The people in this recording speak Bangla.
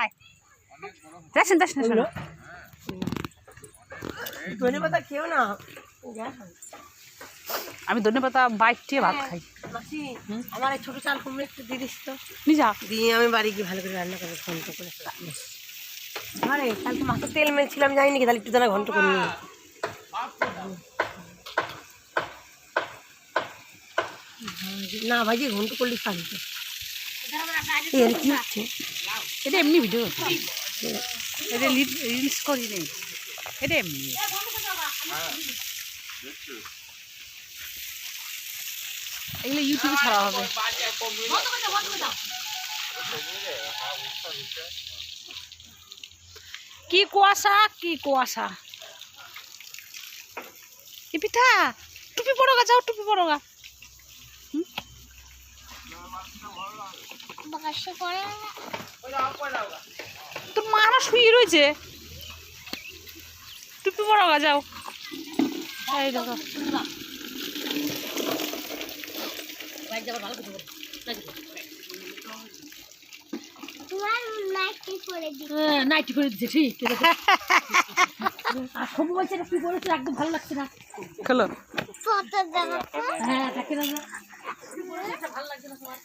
আয় দেখছেন দেখছেন ধন্যবাদ খেও না আমি ধন্যবাদ বাইকটিয়ে ভাত খাই মাসি আমার এই ছোটো চাল কুমড়ো একটু দিয়ে দিস তো নিজা দিয়ে আমি বাড়ি গিয়ে ভালো করে রান্না করবো ঘন্ট করে আরে কালকে মাছের তেল মেলছিলাম যাই নাকি তাহলে একটু দাঁড়া ঘন্ট করে নিয়ে না ভাজি ঘন্ট করলে খাবি তো এর কি হচ্ছে এটা এমনি ভিডিও এটা রিলস করি নেই এটা এমনি এগুলো ইউটিউবে ছাড়া হবে কি কুয়াশা এ পিঠা টুপি পরো গা যাও টুপি পরো গা তোর মা না শুয়ে রয়েছে টুপি পরো গা যাও এই দেখো নাইটি করে দিচ্ছে ঠিক আর খবর বলছে কি বলেছে একদম ভালো লাগছে না খেলো হ্যাঁ থাকে না ভালো লাগছে না তোমার